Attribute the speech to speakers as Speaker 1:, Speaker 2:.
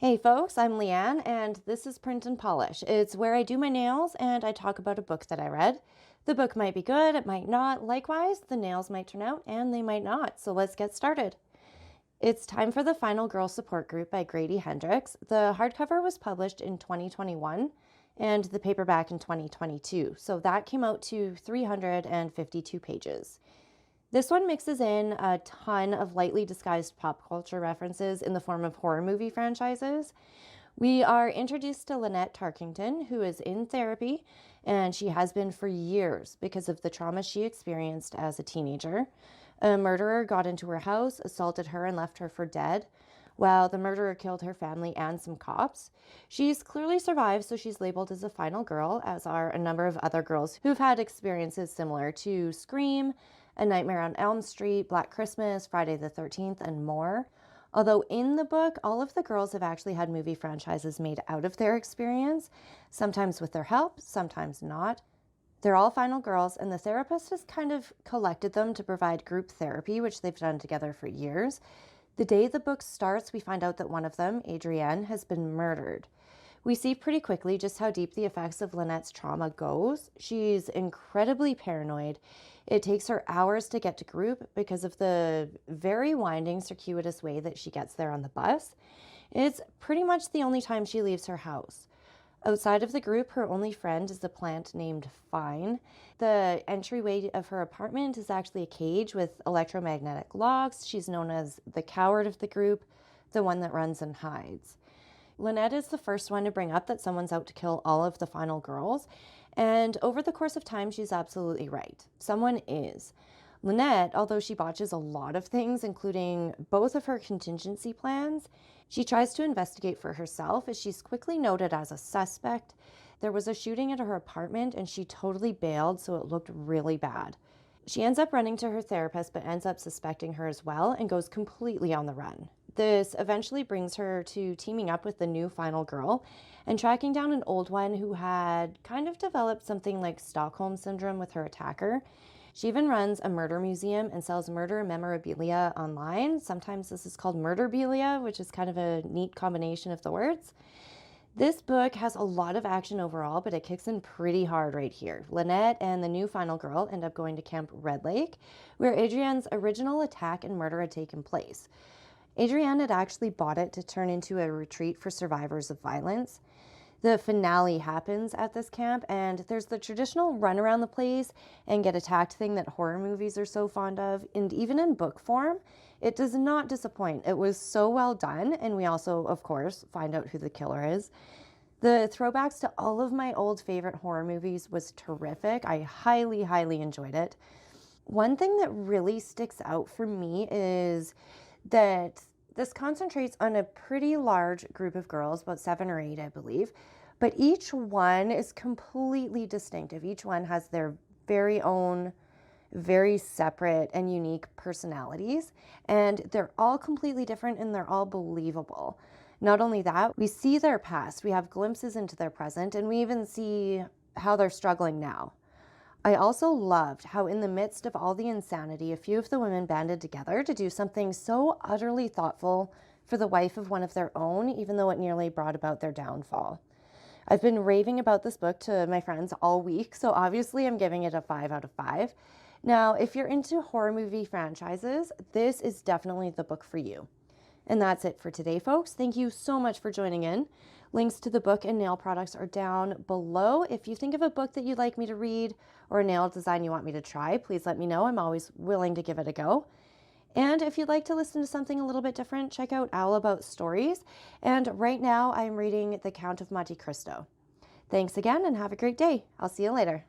Speaker 1: Hey folks, I'm Leanne and this is Print and Polish. It's where I do my nails and I talk about a book that I read. The book might be good, it might not. Likewise, the nails might turn out and they might not. So let's get started. It's time for The Final Girl Support Group by Grady Hendrix. The hardcover was published in 2021 and the paperback in 2022. So that came out to 352 pages. This one mixes in a ton of lightly disguised pop culture references in the form of horror movie franchises. We are introduced to Lynette Tarkington, who is in therapy, and she has been for years because of the trauma she experienced as a teenager. A murderer got into her house, assaulted her, and left her for dead, while the murderer killed her family and some cops. She's clearly survived, so she's labeled as a final girl, as are a number of other girls who've had experiences similar to Scream, A Nightmare on Elm Street, Black Christmas, Friday the 13th, and more. Although in the book, all of the girls have actually had movie franchises made out of their experience, sometimes with their help, sometimes not. They're all final girls, and the therapist has kind of collected them to provide group therapy, which they've done together for years. The day the book starts, we find out that one of them, Adrienne, has been murdered. We see pretty quickly just how deep the effects of Lynette's trauma goes. She's incredibly paranoid. It takes her hours to get to group because of the very winding, circuitous way that she gets there on the bus. It's pretty much the only time she leaves her house. Outside of the group, her only friend is a plant named Fine. The entryway of her apartment is actually a cage with electromagnetic locks. She's known as the coward of the group, the one that runs and hides. Lynette is the first one to bring up that someone's out to kill all of the final girls, and over the course of time, she's absolutely right. Someone is. Lynette, although she botches a lot of things, including both of her contingency plans, she tries to investigate for herself as she's quickly noted as a suspect. There was a shooting at her apartment and she totally bailed, so it looked really bad. She ends up running to her therapist, but ends up suspecting her as well and goes completely on the run. This eventually brings her to teaming up with the new final girl and tracking down an old one who had kind of developed something like Stockholm Syndrome with her attacker. She even runs a murder museum and sells murder memorabilia online. Sometimes this is called murderbelia, which is kind of a neat combination of the words. This book has a lot of action overall, but it kicks in pretty hard right here. Lynette and the new final girl end up going to Camp Red Lake, where Adrienne's original attack and murder had taken place. Adrienne had actually bought it to turn into a retreat for survivors of violence. The finale happens at this camp, and there's the traditional run around the place and get attacked thing that horror movies are so fond of, and even in book form, it does not disappoint. It was so well done, and we also, of course, find out who the killer is. The throwbacks to all of my old favorite horror movies was terrific. I highly, highly enjoyed it. One thing that really sticks out for me is that this concentrates on a pretty large group of girls, about 7 or 8, I believe, but each one is completely distinctive. Each one has their very own, very separate and unique personalities, and they're all completely different and they're all believable. Not only that, we see their past, we have glimpses into their present, and we even see how they're struggling now. I also loved how in the midst of all the insanity, a few of the women banded together to do something so utterly thoughtful for the wife of one of their own, even though it nearly brought about their downfall. I've been raving about this book to my friends all week, so obviously I'm giving it a 5 out of 5. Now, if you're into horror movie franchises, this is definitely the book for you. And that's it for today, folks. Thank you so much for joining in. Links to the book and nail products are down below. If you think of a book that you'd like me to read or a nail design you want me to try, please let me know. I'm always willing to give it a go. And if you'd like to listen to something a little bit different, check out Owl About Stories. And right now I'm reading The Count of Monte Cristo. Thanks again and have a great day. I'll see you later.